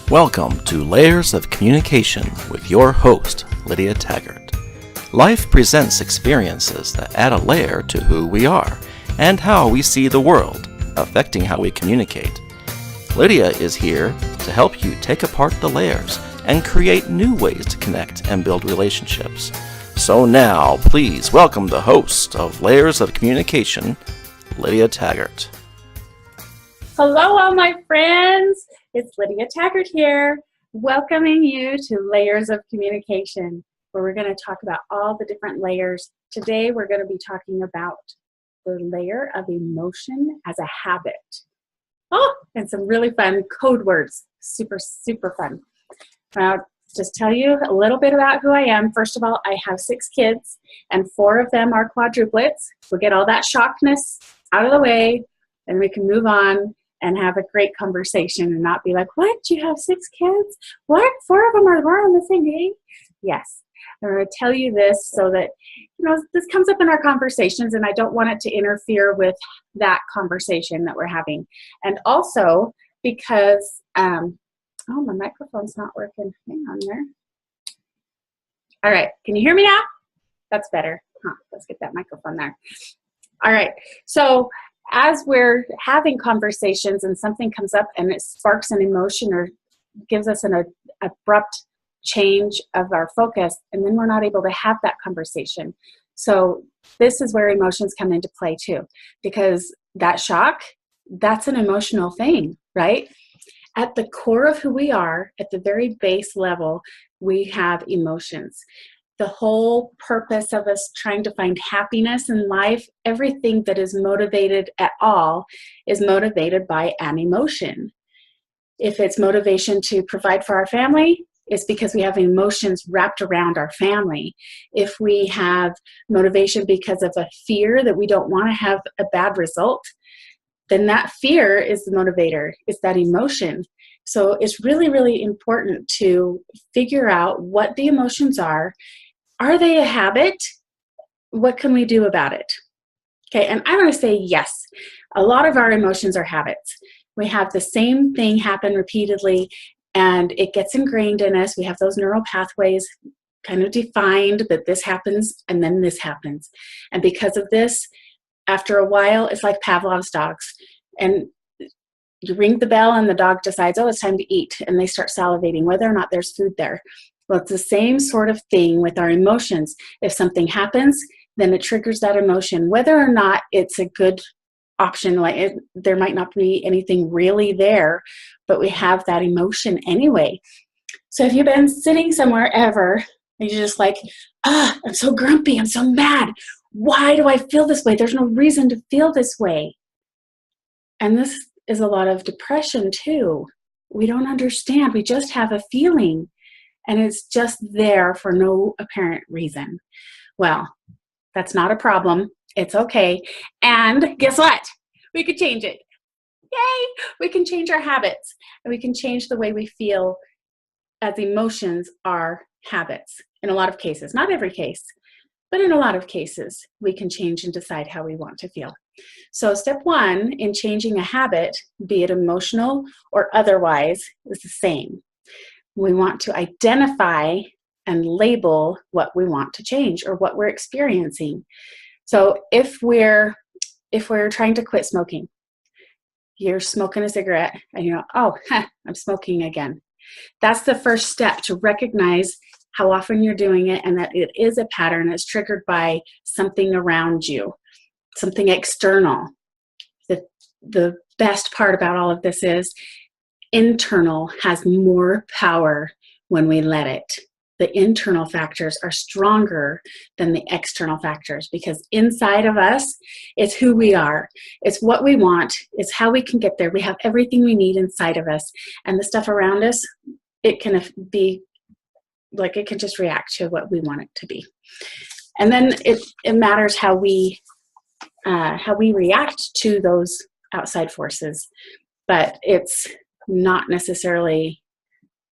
Welcome to Layers of Communication with your host, Lydia Taggart. Life presents experiences that add a layer to who we are and how we see the world, affecting how we communicate. Lydia is here to help you take apart the layers and create new ways to connect and build relationships. So now, please welcome the host of Layers of Communication, Lydia Taggart. Hello, all my friends. It's Lydia Taggart here, welcoming you to Layers of Communication, where we're going to talk about all the different layers. Today, we're going to be talking about the layer of emotion as a habit. Oh, and some really fun code words. Super, super fun. I'll just tell you a little bit about who I am. First of all, I have 6 kids, and 4 of them are quadruplets. We'll get all that shockedness out of the way, and we can move on and have a great conversation and not be like, what, you have 6 kids? What, 4 of them are on the same day? Yes. I'm going to tell you this so that, this comes up in our conversations and I don't want it to interfere with that conversation that we're having. And also because, my microphone's not working. Hang on there. All right. Can you hear me now? That's better. Let's get that microphone there. All right. So as we're having conversations and something comes up and it sparks an emotion or gives us an abrupt change of our focus, and then we're not able to have that conversation. So this is where emotions come into play too, because that shock, that's an emotional thing, right? At the core of who we are, at the very base level, we have emotions. The whole purpose of us trying to find happiness in life, everything that is motivated at all is motivated by an emotion. If it's motivation to provide for our family, it's because we have emotions wrapped around our family. If we have motivation because of a fear that we don't want to have a bad result, then that fear is the motivator, it's that emotion. So it's really, really important to figure out what the emotions are. Are they a habit? What can we do about it? Okay, and I'm going to say yes. A lot of our emotions are habits. We have the same thing happen repeatedly, and it gets ingrained in us. We have those neural pathways kind of defined that this happens and then this happens. And because of this, after a while, it's like Pavlov's dogs. And you ring the bell and the dog decides, oh, it's time to eat. And they start salivating, whether or not there's food there. Well, it's the same sort of thing with our emotions. If something happens, then it triggers that emotion, whether or not it's a good option. There might not be anything really there, but we have that emotion anyway. So if you've been sitting somewhere ever, and you're just like, I'm so grumpy, I'm so mad. Why do I feel this way? There's no reason to feel this way. And this is a lot of depression too. We don't understand. We just have a feeling. And it's just there for no apparent reason. Well, that's not a problem. It's okay. And guess what? We could change it. Yay! We can change our habits. And we can change the way we feel, as emotions are habits in a lot of cases. Not every case, but in a lot of cases, we can change and decide how we want to feel. So step 1 in changing a habit, be it emotional or otherwise, is the same. We want to identify and label what we want to change or what we're experiencing. So if we're trying to quit smoking, you're smoking a cigarette and I'm smoking again. That's the first step, to recognize how often you're doing it and that it is a pattern that's triggered by something around you, something external. The best part about all of this is internal has more power when we let it. The internal factors are stronger than the external factors, because inside of us, it's who we are. It's what we want. It's how we can get there. We have everything we need inside of us. And the stuff around us, it can be like, it can just react to what we want it to be. And then it matters how we react to those outside forces. But it's not necessarily,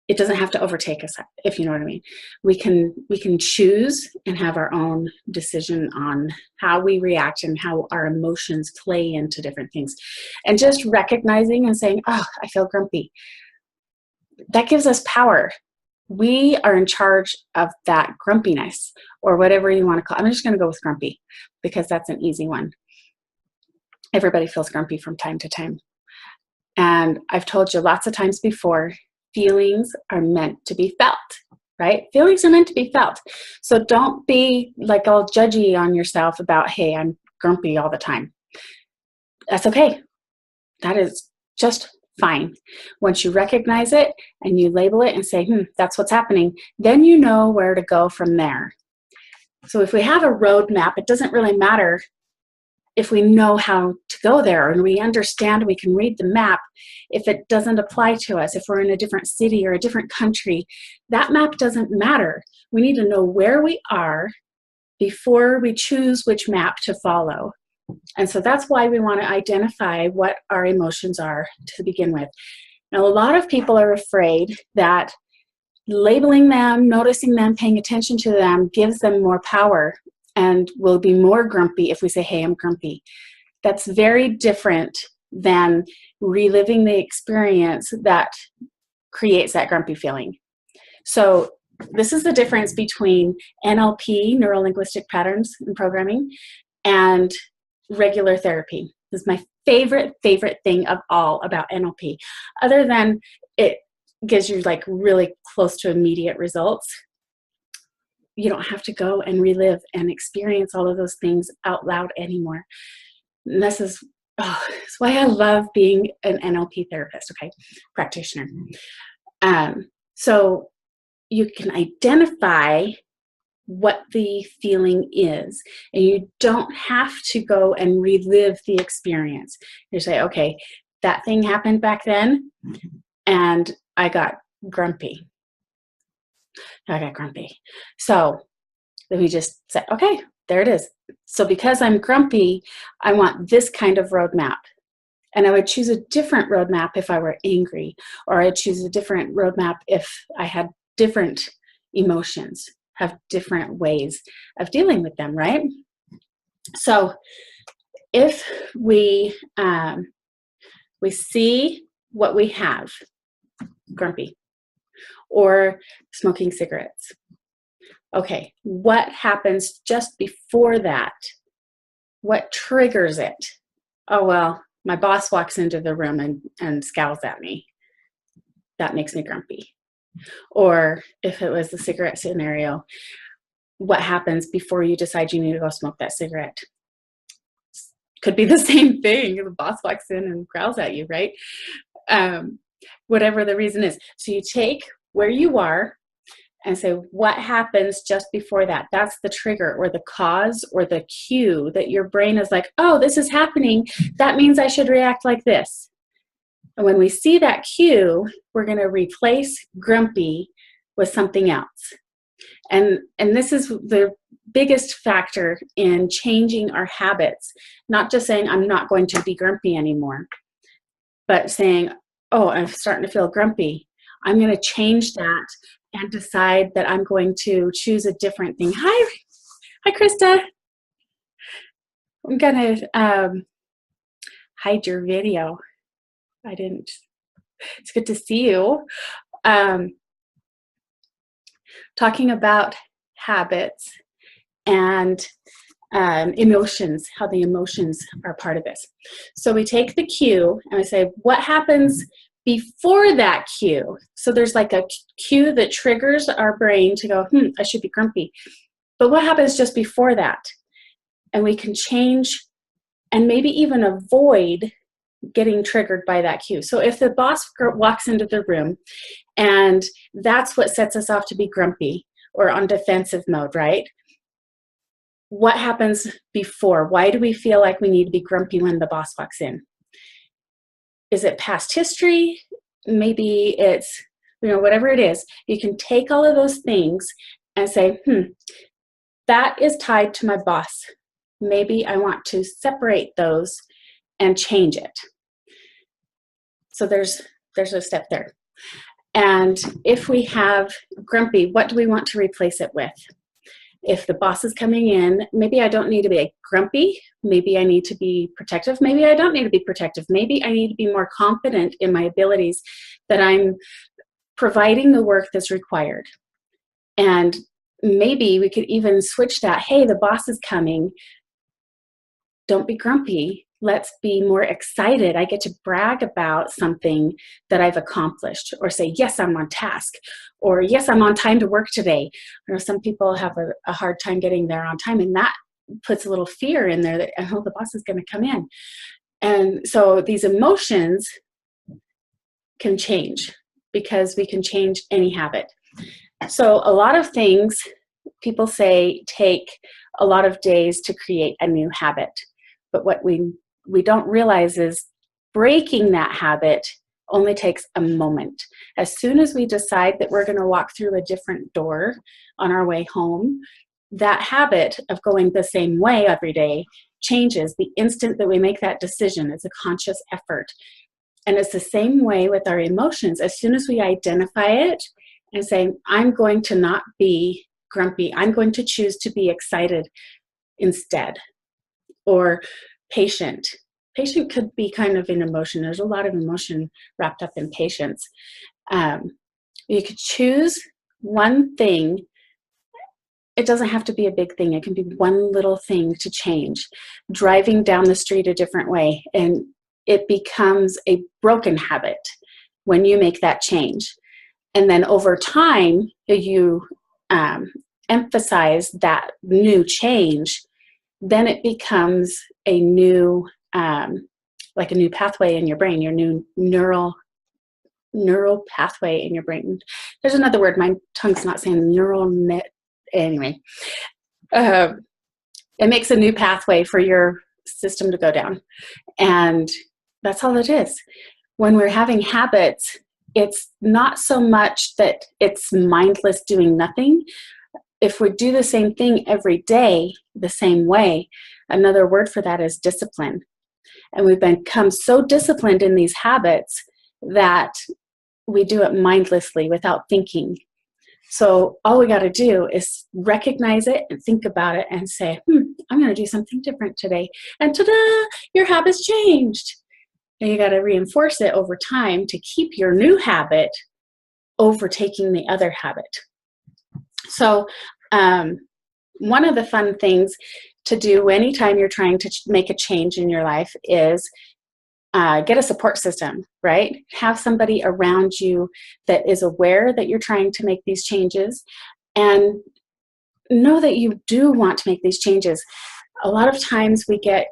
it doesn't have to overtake us, if you know what I mean. We can choose and have our own decision on how we react and how our emotions play into different things. And just recognizing and saying, I feel grumpy. that gives us power. We are in charge of that grumpiness, or whatever you want to call it. I'm just going to go with grumpy because that's an easy one. Everybody feels grumpy from time to time. And I've told you lots of times before, feelings are meant to be felt, right? Feelings are meant to be felt. So don't be like all judgy on yourself about, hey, I'm grumpy all the time. That's okay. That is just fine. Once you recognize it and you label it and say, that's what's happening, then you know where to go from there. So if we have a roadmap, it doesn't really matter if we know how to go there and we understand, we can read the map. If it doesn't apply to us, if we're in a different city or a different country, that map doesn't matter. We need to know where we are before we choose which map to follow. And so that's why we want to identify what our emotions are to begin with. Now, a lot of people are afraid that labeling them, noticing them, paying attention to them gives them more power and will be more grumpy if we say, hey, I'm grumpy. That's very different than reliving the experience that creates that grumpy feeling. So this is the difference between NLP, neuro-linguistic patterns and programming, and regular therapy. This is my favorite thing of all about NLP, other than it gives you like really close to immediate results. You don't have to go and relive and experience all of those things out loud anymore. And this is it's why I love being an NLP therapist, okay, practitioner. So you can identify what the feeling is, and you don't have to go and relive the experience. You say, okay, that thing happened back then, and I got grumpy. So then we just say, okay, there it is. So because I'm grumpy, I want this kind of roadmap. And I would choose a different roadmap if I were angry, or I'd choose a different roadmap if I had different emotions, have different ways of dealing with them, right? So if we see what we have, grumpy, or smoking cigarettes. Okay, what happens just before that? What triggers it? Oh, well, my boss walks into the room and scowls at me. That makes me grumpy. Or if it was the cigarette scenario, what happens before you decide you need to go smoke that cigarette? Could be the same thing. The boss walks in and growls at you, right? Whatever the reason is. So you take where you are and say, what happens just before that? That's the trigger or the cause or the cue that your brain is like, oh, this is happening. That means I should react like this. And when we see that cue, we're going to replace grumpy with something else. And this is the biggest factor in changing our habits, not just saying, I'm not going to be grumpy anymore, but saying, oh, I'm starting to feel grumpy. I'm going to change that and decide that I'm going to choose a different thing. Hi, Krista. I'm going to hide your video. I didn't. It's good to see you. Talking about habits and emotions, how the emotions are part of this. So we take the cue and we say, what happens before that cue? So there's like a cue that triggers our brain to go, I should be grumpy. But what happens just before that? And we can change and maybe even avoid getting triggered by that cue. So if the boss walks into the room and that's what sets us off to be grumpy or on defensive mode, right? What happens before? Why do we feel like we need to be grumpy when the boss walks in? Is it past history? Maybe it's, whatever it is. You can take all of those things and say, that is tied to my boss. Maybe I want to separate those and change it. So there's a step there. And if we have grumpy, what do we want to replace it with? If the boss is coming in, maybe I don't need to be grumpy. Maybe I need to be protective. Maybe I don't need to be protective. Maybe I need to be more confident in my abilities, that I'm providing the work that's required. And maybe we could even switch that. Hey, the boss is coming. Don't be grumpy. Let's be more excited. I get to brag about something that I've accomplished, or say, yes, I'm on task, or yes, I'm on time to work today. I know some people have a hard time getting there on time, and that puts a little fear in there that, oh, the boss is going to come in. And so these emotions can change, because we can change any habit. So a lot of things, people say, take a lot of days to create a new habit. But what we don't realize is breaking that habit only takes a moment. As soon as we decide that we're going to walk through a different door on our way home, that habit of going the same way every day changes the instant that we make that decision. It's a conscious effort. And it's the same way with our emotions. As soon as we identify it and say, I'm going to not be grumpy, I'm going to choose to be excited instead. Or patient. Patient could be kind of an emotion. There's a lot of emotion wrapped up in patience. You could choose one thing. It doesn't have to be a big thing. It can be one little thing to change. Driving down the street a different way, and it becomes a broken habit when you make that change. And then over time, you emphasize that new change, then it becomes a new, like a new pathway in your brain, your new neural pathway in your brain. There's another word, my tongue's not saying neural net. Anyway, it makes a new pathway for your system to go down. And that's all it is. When we're having habits, it's not so much that it's mindless doing nothing. If we do the same thing every day, the same way, another word for that is discipline. And we've become so disciplined in these habits that we do it mindlessly without thinking. So all we got to do is recognize it and think about it and say, I'm going to do something different today. And ta-da, your habit's changed. And you got to reinforce it over time to keep your new habit overtaking the other habit. So one of the fun things to do anytime you're trying to make a change in your life is get a support system, right? Have somebody around you that is aware that you're trying to make these changes, and know that you do want to make these changes. A lot of times we get,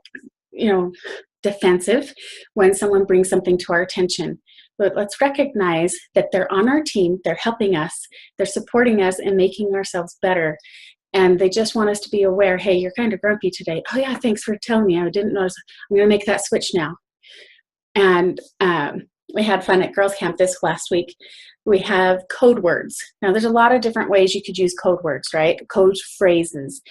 defensive when someone brings something to our attention. But let's recognize that they're on our team, they're helping us, they're supporting us and making ourselves better. And they just want us to be aware, hey, you're kind of grumpy today. Oh yeah, thanks for telling me. I didn't notice. I'm going to make that switch now. And we had fun at girls camp this last week. We have code words. Now there's a lot of different ways you could use code words, right? Code phrases.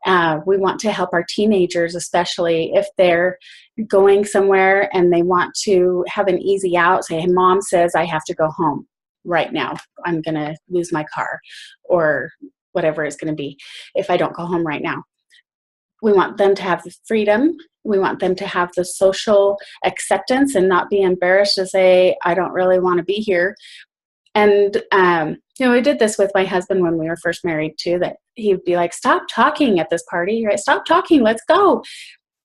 We want to help our teenagers, especially if they're going somewhere and they want to have an easy out. Say, hey, mom says I have to go home right now. I'm going to lose my car, or whatever it's going to be if I don't go home right now. We want them to have the freedom. We want them to have the social acceptance and not be embarrassed to say, I don't really want to be here. And, we did this with my husband when we were first married too, that he'd be like, stop talking at this party, right? Stop talking, let's go.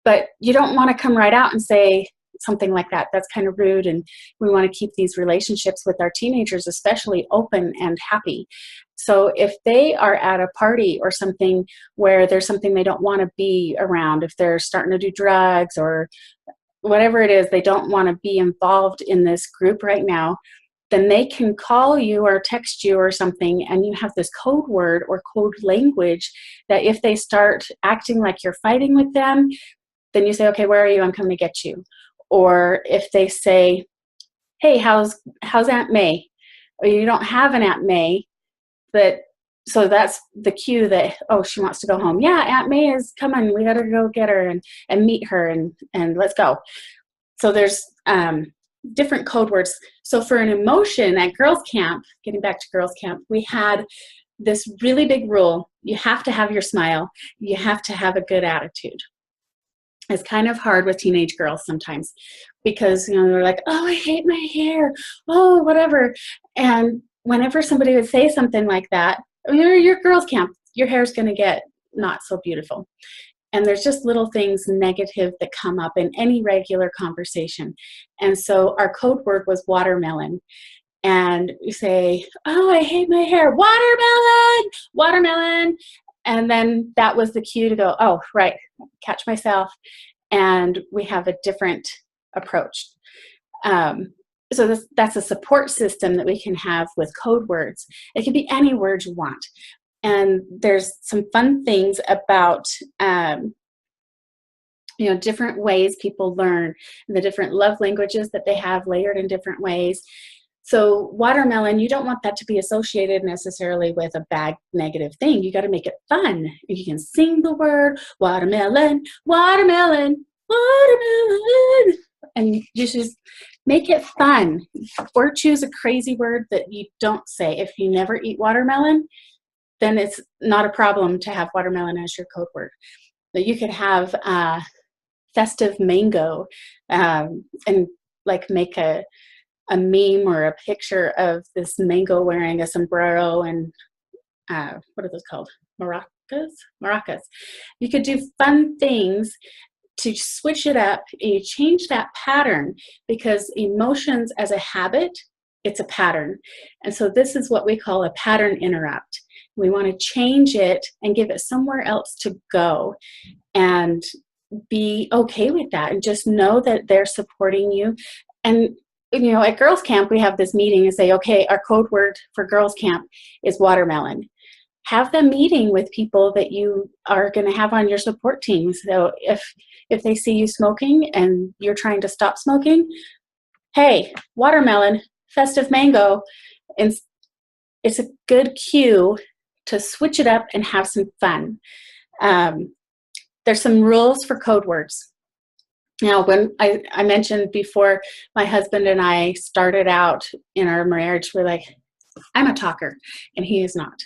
But you don't want to come right out and say something like that. That's kind of rude. And we want to keep these relationships with our teenagers, especially, open and happy. So if they are at a party or something where there's something they don't want to be around, if they're starting to do drugs or whatever it is, they don't want to be involved in this group right now, then they can call you or text you or something, and you have this code word or code language that if they start acting like you're fighting with them, then you say, okay, where are you? I'm coming to get you. Or if they say, hey, how's Aunt May? Or you don't have an Aunt May, but so that's the cue that, oh, she wants to go home. Yeah, Aunt May is coming. We got to go get her and meet her and let's go. So there's different code words. So for an emotion at girls camp, getting back to girls camp, we had this really big rule. You have to have your smile. You have to have a good attitude. It's kind of hard with teenage girls sometimes because, they're like, oh, I hate my hair. Oh, whatever. And whenever somebody would say something like that, your girls' camp, your hair's going to get not so beautiful. And there's just little things negative that come up in any regular conversation. And so our code word was watermelon. And we say, oh, I hate my hair, watermelon, watermelon. And then that was the cue to go, oh, right, catch myself. And we have a different approach. So that's a support system that we can have with code words. It can be any word you want. And there's some fun things about, different ways people learn, and the different love languages that they have layered in different ways. So watermelon, you don't want that to be associated necessarily with a bad negative thing. You got to make it fun. You can sing the word watermelon, watermelon, watermelon, and you just make it fun. Or choose a crazy word that you don't say. If you never eat watermelon, then it's not a problem to have watermelon as your code word. But you could have festive mango, and like make a meme or a picture of this mango wearing a sombrero and what are those called? Maracas. You could do fun things to switch it up. You change that pattern, because emotions as a habit, it's a pattern. And so this is what we call a pattern interrupt. We want to change it and give it somewhere else to go, and be okay with that, and just know that they're supporting you. And at girls camp, we have this meeting and say, okay, our code word for girls camp is watermelon. Have the meeting with people that you are going to have on your support team. So if they see you smoking and you're trying to stop smoking, hey, watermelon, festive mango, and it's a good cue to switch it up and have some fun. There's some rules for code words. Now, when I mentioned before, my husband and I started out in our marriage, we're like, I'm a talker, and he is not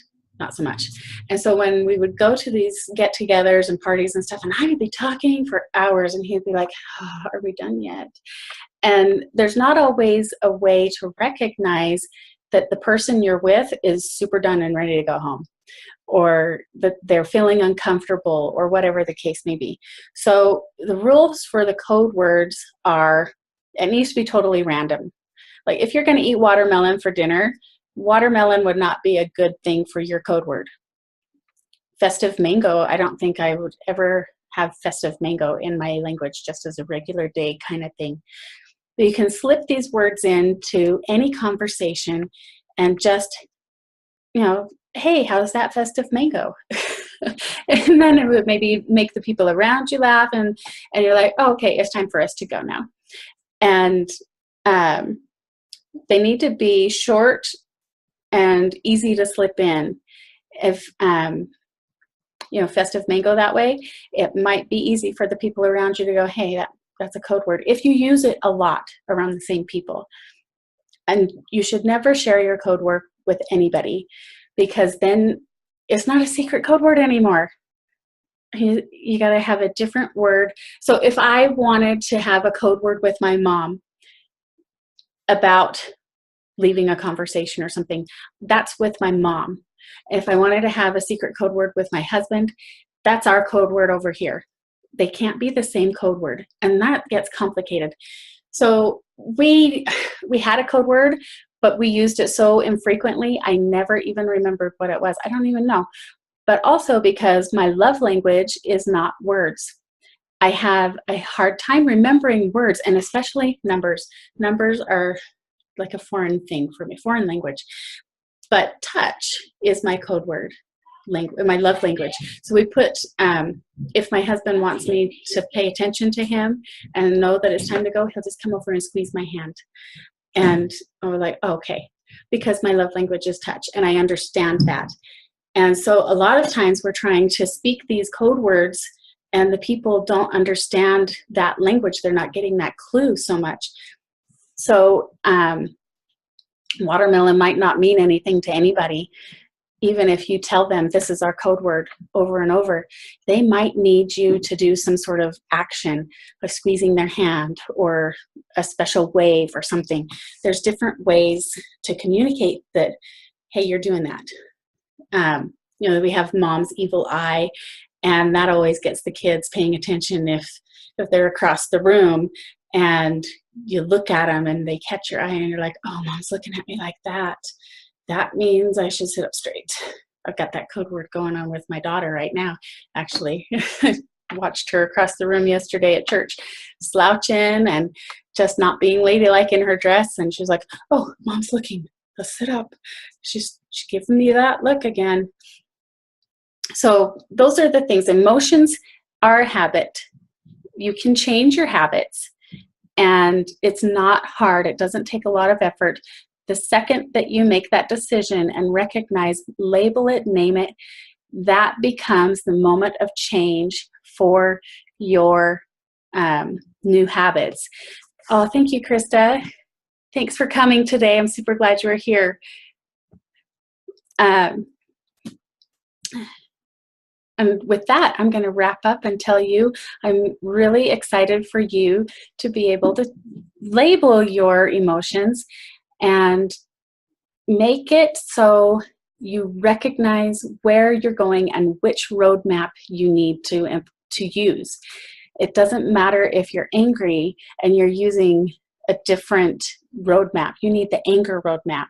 so much. And so when we would go to these get-togethers and parties and stuff, and I would be talking for hours, and he'd be like, oh, are we done yet? And there's not always a way to recognize that the person you're with is super done and ready to go home, or that they're feeling uncomfortable, or whatever the case may be. So the rules for the code words are, it needs to be totally random. Like if you're going to eat watermelon for dinner, watermelon would not be a good thing for your code word. Festive mango, I don't think I would ever have festive mango in my language, just as a regular day kind of thing. But you can slip these words into any conversation and just, hey, how's that festive mango? And then it would maybe make the people around you laugh, and you're like, oh, okay, it's time for us to go now. And they need to be short and easy to slip in. If, festive mango that way, it might be easy for the people around you to go, hey, that's a code word. If you use it a lot around the same people. And you should never share your code word with anybody, because then it's not a secret code word anymore. You got to have a different word. So if I wanted to have a code word with my mom about leaving a conversation or something, that's with my mom. If I wanted to have a secret code word with my husband, that's our code word over here. They can't be the same code word, and that gets complicated. So we had a code word, but we used it so infrequently, I never even remembered what it was. I don't even know. But also because my love language is not words. I have a hard time remembering words, and especially numbers. Numbers are like a foreign thing for me, foreign language. But touch is my code word, my love language. So we put, if my husband wants me to pay attention to him and know that it's time to go, he'll just come over and squeeze my hand. And we're like, oh, okay, because my love language is touch, and I understand that. And so a lot of times we're trying to speak these code words, and the people don't understand that language. They're not getting that clue so much. So watermelon might not mean anything to anybody, even if you tell them this is our code word over and over, they might need you to do some sort of action, like squeezing their hand or a special wave or something. There's different ways to communicate that, hey, you're doing that. We have mom's evil eye, and that always gets the kids paying attention if they're across the room and you look at them and they catch your eye and you're like, oh, mom's looking at me like that. That means I should sit up straight. I've got that code word going on with my daughter right now, actually. Watched her across the room yesterday at church, slouching and just not being ladylike in her dress. And she's like, oh, mom's looking. Let's sit up. She's giving me that look again. So those are the things. Emotions are a habit. You can change your habits, and it's not hard. It doesn't take a lot of effort. The second that you make that decision and recognize, label it, name it, that becomes the moment of change for your new habits. Oh, thank you, Krista. Thanks for coming today. I'm super glad you were here. And with that, I'm going to wrap up and tell you I'm really excited for you to be able to label your emotions and make it so you recognize where you're going and which roadmap you need to use. It doesn't matter if you're angry and you're using a different roadmap. You need the anger roadmap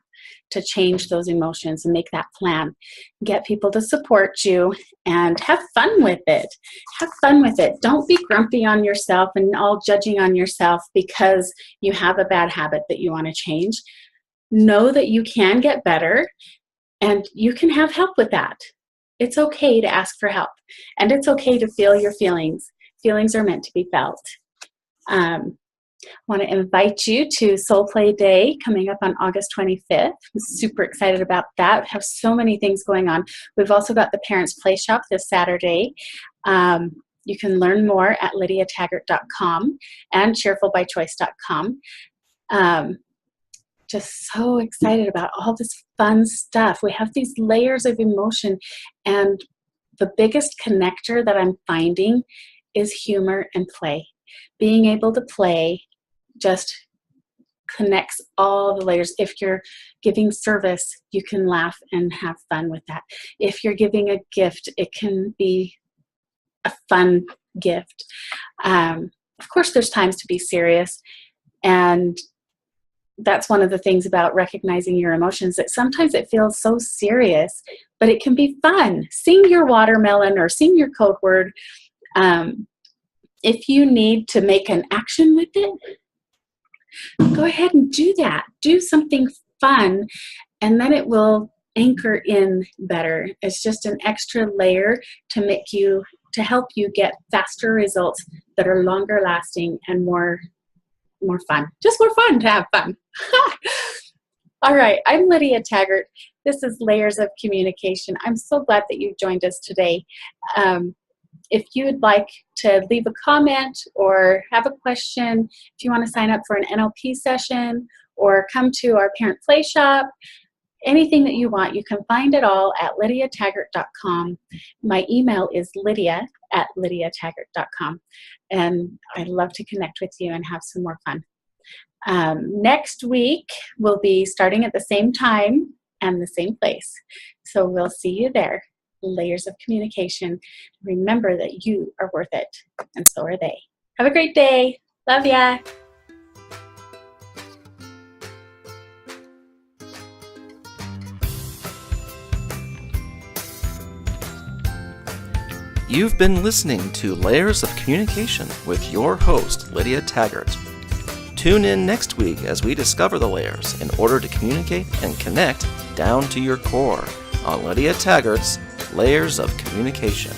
to change those emotions and make that plan. Get people to support you and have fun with it. Have fun with it. Don't be grumpy on yourself and all judging on yourself because you have a bad habit that you want to change. Know that you can get better and you can have help with that. It's okay to ask for help, and it's okay to feel your feelings. Feelings are meant to be felt. I want to invite you to Soul Play Day coming up on August 25th. I'm super excited about that. We have so many things going on. We've also got the Parents Play Shop this Saturday. You can learn more at lydiataggart.com and cheerfulbychoice.com. Just so excited about all this fun stuff. We have these layers of emotion, and the biggest connector that I'm finding is humor and play. Being able to play just connects all the layers. If you're giving service, you can laugh and have fun with that. If you're giving a gift, it can be a fun gift. Of course, there's times to be serious, and that's one of the things about recognizing your emotions, that sometimes it feels so serious, but it can be fun. Sing your watermelon or sing your code word. If you need to make an action with it, go ahead and do that. Do something fun, and then it will anchor in better. It's just an extra layer to help you get faster results that are longer lasting and more fun. Just more fun to have fun. All right, I'm Lydia Taggart. This is Layers of Communication. I'm so glad that you joined us today. If you would like to leave a comment or have a question, if you want to sign up for an NLP session or come to our Parent Play Shop, anything that you want, you can find it all at lydiataggart.com. My email is lydia@lydiataggart.com. And I'd love to connect with you and have some more fun. Next week, we'll be starting at the same time and the same place. So we'll see you there. Layers of Communication. Remember that you are worth it, and so are they. Have a great day. Love ya. You've been listening to Layers of Communication with your host, Lydia Taggart. Tune in next week as we discover the layers in order to communicate and connect down to your core on Lydia Taggart's Layers of Communication.